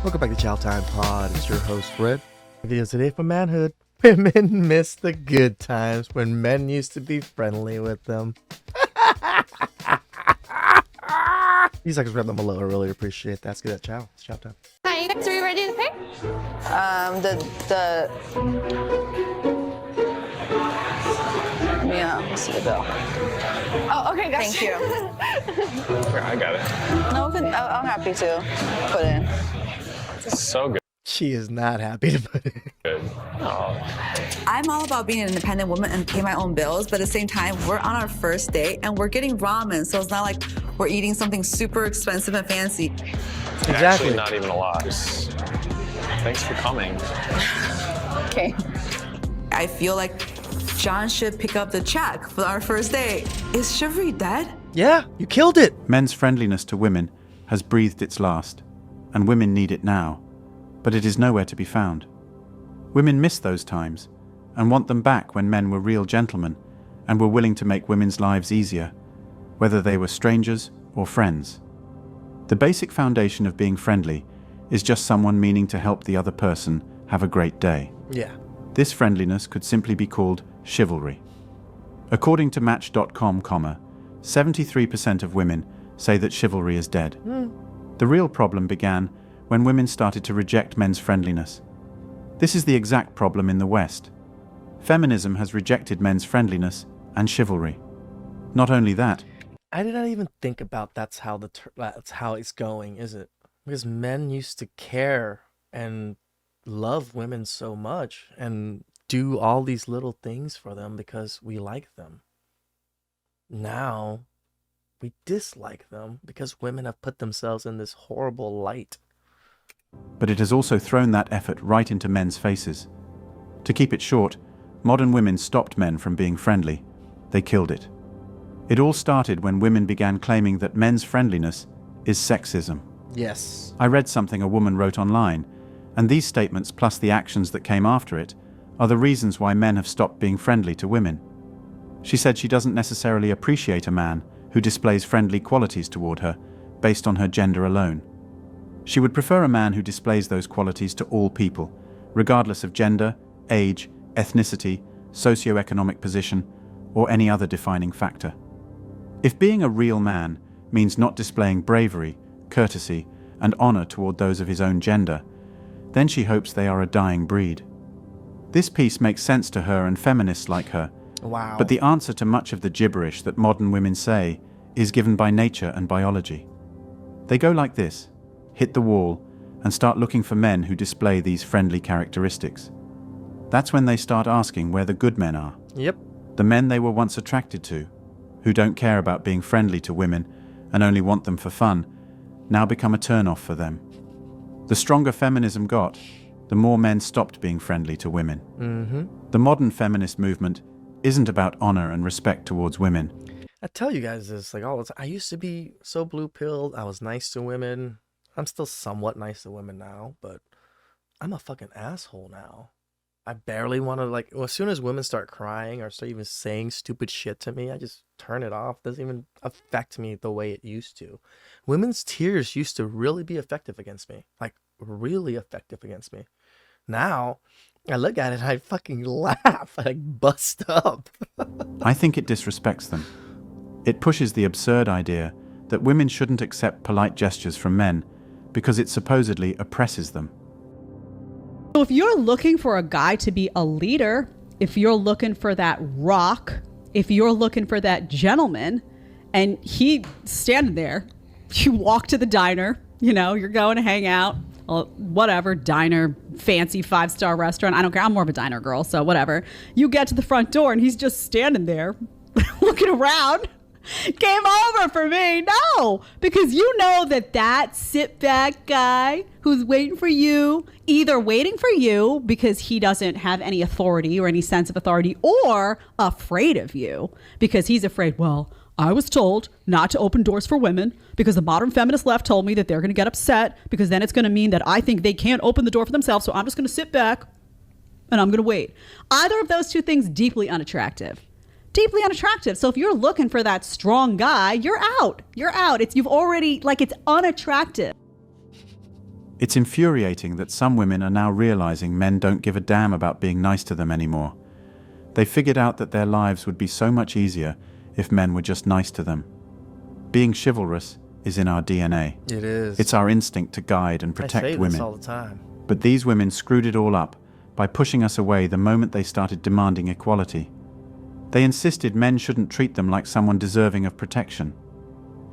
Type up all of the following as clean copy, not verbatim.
Welcome back to Chow Time Pod. It's your host, Fred. Video today for manhood. Women miss the good times when men used to be friendly with them. These seconds read them below. I really appreciate that. Let's get that chow. It's chow time. Hi, you guys, are you ready to pay? Yeah, let's see the bill. Oh, okay, gotcha. Thank you. I got it. No, I'm happy to put in. It's so good. She is not happy to put it. Good. Oh. I'm all about being an independent woman and pay my own bills, but at the same time, we're on our first date and we're getting ramen, so it's not like we're eating something super expensive and fancy. Exactly. Actually, not even a lot. Just, thanks for coming. Okay. I feel like John should pick up the check for our first date. Is Chivalry dead? Yeah, you killed it. Men's friendliness to women has breathed its last, and women need it now, but it is nowhere to be found. Women miss those times and want them back when men were real gentlemen and were willing to make women's lives easier, whether they were strangers or friends. The basic foundation of being friendly is just someone meaning to help the other person have a great day. Yeah. This friendliness could simply be called chivalry. According to Match.com, 73% of women say that chivalry is dead. The real problem began when women started to reject men's friendliness. This is the exact problem in the West. Feminism has rejected men's friendliness and chivalry. Not only that, I did not even think about that's how it's going, is it? Because men used to care and love women so much and do all these little things for them because we like them. Now we dislike them because women have put themselves in this horrible light. but it has also thrown that effort right into men's faces. To keep it short, modern women stopped men from being friendly. They killed it. It all started when women began claiming that men's friendliness is sexism. Yes. I read something a woman wrote online, and these statements plus the actions that came after it are the reasons why men have stopped being friendly to women. She said she doesn't necessarily appreciate a man who displays friendly qualities toward her based on her gender alone. She would prefer a man who displays those qualities to all people, regardless of gender, age, ethnicity, socioeconomic position, or any other defining factor. If being a real man means not displaying bravery, courtesy, and honor toward those of his own gender, then she hopes they are a dying breed. This piece makes sense to her and feminists like her. Wow. But the answer to much of the gibberish that modern women say is given by nature and biology. They go like this: hit the wall and start looking for men who display these friendly characteristics. That's when they start asking where the good men are. Yep. The men they were once attracted to, who don't care about being friendly to women and only want them for fun, now become a turn-off for them. The stronger feminism got, the more men stopped being friendly to women. Mm-hmm. The modern feminist movement isn't about honor and respect towards women. I tell you guys this like all the time. I used to be so blue-pilled. I was nice to women. I'm still somewhat nice to women now, but I'm a fucking asshole now. I barely want to, as soon as women start crying or start even saying stupid shit to me, I just turn it off. It doesn't even affect me the way it used to. Women's tears used to really be effective against me. Really effective against me. Now, I look at it and I fucking laugh. I bust up. I think it disrespects them. It pushes the absurd idea that women shouldn't accept polite gestures from men because it supposedly oppresses them. So if you're looking for a guy to be a leader, if you're looking for that rock, if you're looking for that gentleman, and he's standing there, you walk to the diner, you're going to hang out, whatever, diner, fancy 5-star restaurant, I don't care, I'm more of a diner girl, so whatever. You get to the front door and he's just standing there looking around. Game over for me. No, because you know that sit back guy who's waiting for you, either waiting for you because he doesn't have any authority or any sense of authority, or afraid of you because he's afraid, well, I was told not to open doors for women because the modern feminist left told me that they're going to get upset because then it's going to mean that I think they can't open the door for themselves. So I'm just going to sit back and I'm going to wait. Either of those two things, deeply unattractive. Deeply unattractive. So if you're looking for that strong guy, you're out. You're out. It's unattractive. It's infuriating that some women are now realizing men don't give a damn about being nice to them anymore. They figured out that their lives would be so much easier if men were just nice to them. Being chivalrous is in our DNA. It is. It's our instinct to guide and I protect say women. this all the time. But these women screwed it all up by pushing us away the moment they started demanding equality. They insisted men shouldn't treat them like someone deserving of protection.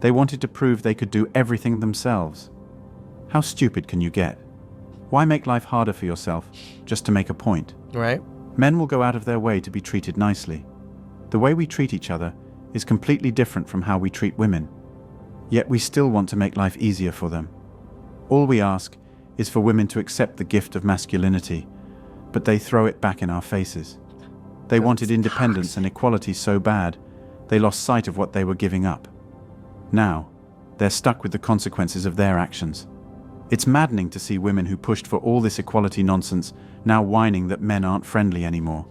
They wanted to prove they could do everything themselves. How stupid can you get? Why make life harder for yourself just to make a point? Right? Men will go out of their way to be treated nicely. The way we treat each other is completely different from how we treat women. Yet we still want to make life easier for them. All we ask is for women to accept the gift of masculinity, but they throw it back in our faces. They wanted independence and equality so bad, they lost sight of what they were giving up. Now, they're stuck with the consequences of their actions. It's maddening to see women who pushed for all this equality nonsense now whining that men aren't friendly anymore.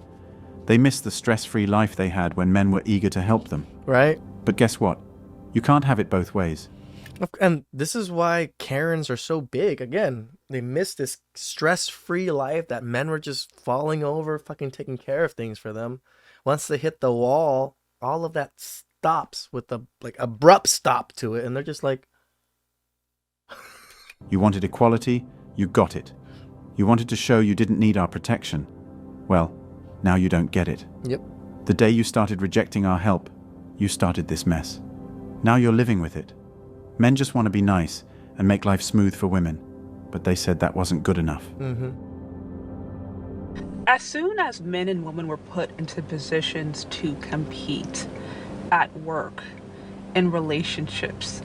They miss the stress-free life they had when men were eager to help them. Right? But guess what? You can't have it both ways. And this is why Karens are so big. Again, they miss this stress-free life that men were just falling over, fucking taking care of things for them. Once they hit the wall, all of that stops with a abrupt stop to it, and they're just like, You wanted equality, you got it. You wanted to show you didn't need our protection. Well, now you don't get it. yep. The day you started rejecting our help, you started this mess. Now you're living with it. Men just want to be nice and make life smooth for women, but they said that wasn't good enough. As soon as men and women were put into positions to compete at work, in relationships,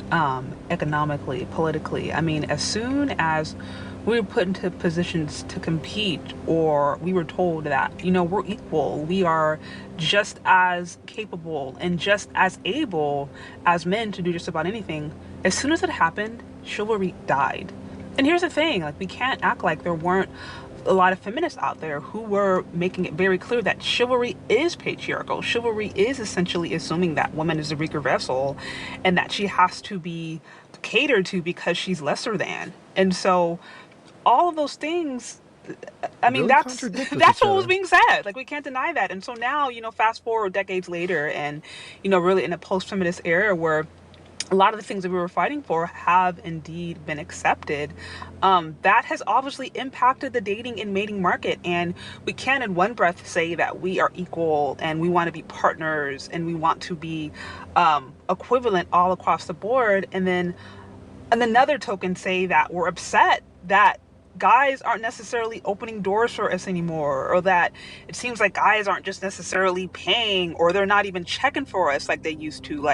economically, politically, as soon as we were put into positions to compete, or we were told that, we're equal, we are just as capable and just as able as men to do just about anything, as soon as it happened, chivalry died. And here's the thing, we can't act like there weren't a lot of feminists out there who were making it very clear that chivalry is patriarchal. Chivalry is essentially assuming that woman is a weaker vessel and that she has to be catered to because she's lesser than. And so all of those things, Really that's contradict with that's each what was other. being said. We can't deny that. And so now, fast forward decades later and, really in a post-feminist era where a lot of the things that we were fighting for have indeed been accepted. That has obviously impacted the dating and mating market. And we can't in one breath say that we are equal and we want to be partners and we want to be equivalent all across the board. And then on another token say that we're upset that guys aren't necessarily opening doors for us anymore, or that it seems like guys aren't just necessarily paying, or they're not even checking for us like they used to.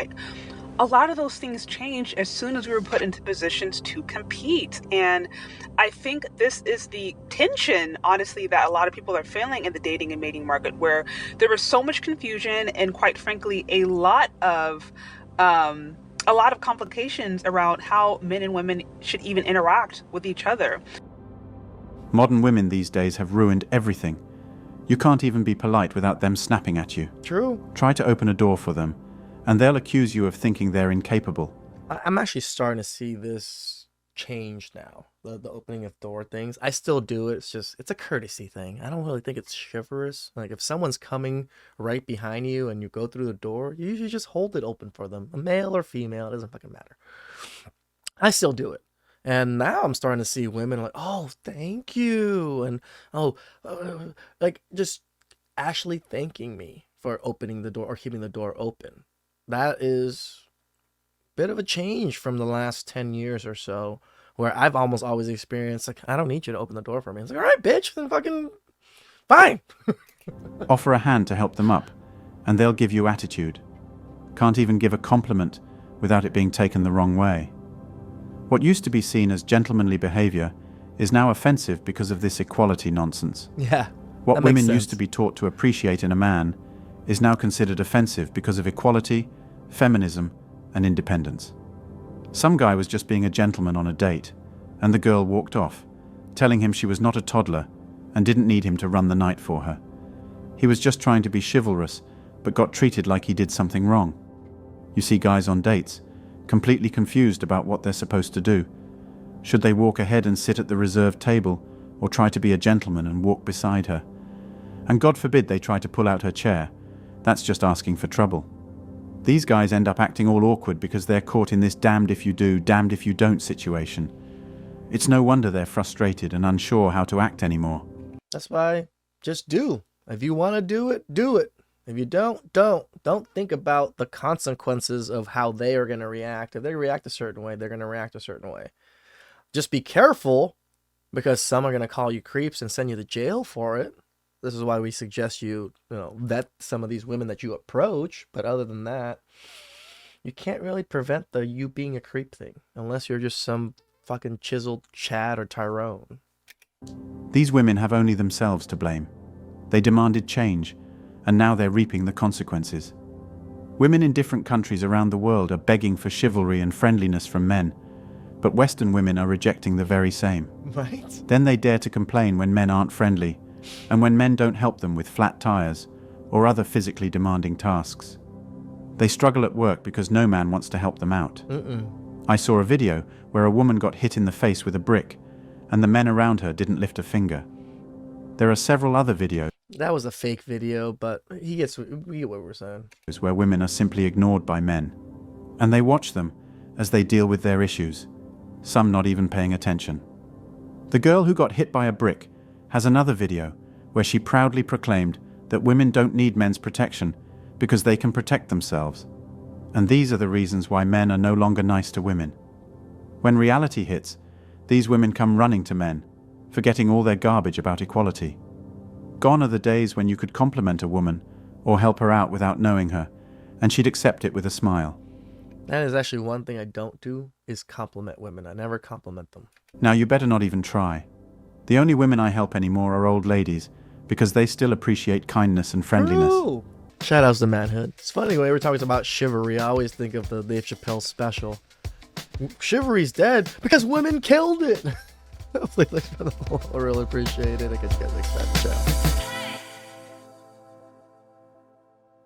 A lot of those things changed as soon as we were put into positions to compete. And I think this is the tension, honestly, that a lot of people are feeling in the dating and mating market, where there was so much confusion and, quite frankly, a lot of complications around how men and women should even interact with each other. Modern women these days have ruined everything. You can't even be polite without them snapping at you. True. Try to open a door for them, and they'll accuse you of thinking they're incapable. I'm actually starting to see this change now. The opening of door things. I still do it. It's a courtesy thing. I don't really think it's chivalrous. If someone's coming right behind you and you go through the door, you usually just hold it open for them. A male or female, it doesn't fucking matter. I still do it. And now I'm starting to see women oh, thank you. And, just actually thanking me for opening the door or keeping the door open. That is a bit of a change from the last 10 years or so, where I've almost always experienced, I don't need you to open the door for me. It's all right, bitch, then fucking fine. Offer a hand to help them up, and they'll give you attitude. Can't even give a compliment without it being taken the wrong way. What used to be seen as gentlemanly behavior is now offensive because of this equality nonsense. Yeah. What that women makes sense. used to be taught to appreciate in a man is now considered offensive because of equality, feminism, and independence. Some guy was just being a gentleman on a date, and the girl walked off, telling him she was not a toddler and didn't need him to run the night for her. He was just trying to be chivalrous, but got treated like he did something wrong. You see guys on dates, completely confused about what they're supposed to do. Should they walk ahead and sit at the reserved table, or try to be a gentleman and walk beside her? And God forbid they try to pull out her chair. That's just asking for trouble. These guys end up acting all awkward because they're caught in this damned if you do, damned if you don't situation. It's no wonder they're frustrated and unsure how to act anymore. That's why just do. If you want to do it, do it. If you don't, don't. Don't think about the consequences of how they are going to react. If they react a certain way, they're going to react a certain way. Just be careful, because some are going to call you creeps and send you to jail for it. This is why we suggest you vet some of these women that you approach. But other than that, you can't really prevent the you being a creep thing unless you're just some fucking chiseled Chad or Tyrone. These women have only themselves to blame. They demanded change, and now they're reaping the consequences. Women in different countries around the world are begging for chivalry and friendliness from men, but Western women are rejecting the very same. Right? Then they dare to complain when men aren't friendly, and when men don't help them with flat tires or other physically demanding tasks. They struggle at work because no man wants to help them out. I saw a video where a woman got hit in the face with a brick, and the men around her didn't lift a finger. There are several other videos That was a fake video, but we get what we're saying. where women are simply ignored by men, and they watch them as they deal with their issues, some not even paying attention. The girl who got hit by a brick has another video where she proudly proclaimed that women don't need men's protection because they can protect themselves. And these are the reasons why men are no longer nice to women. When reality hits, these women come running to men, forgetting all their garbage about equality. Gone are the days when you could compliment a woman or help her out without knowing her, and she'd accept it with a smile. That is actually one thing I don't do, is compliment women. I never compliment them. Now you better not even try. The only women I help anymore are old ladies, because they still appreciate kindness and friendliness. Ooh. Shout outs to manhood. It's funny, when we're talking about chivalry, I always think of the Dave Chappelle special. Chivalry's dead because women killed it. Hopefully, I really appreciate it. I catch you guys next time. Ciao.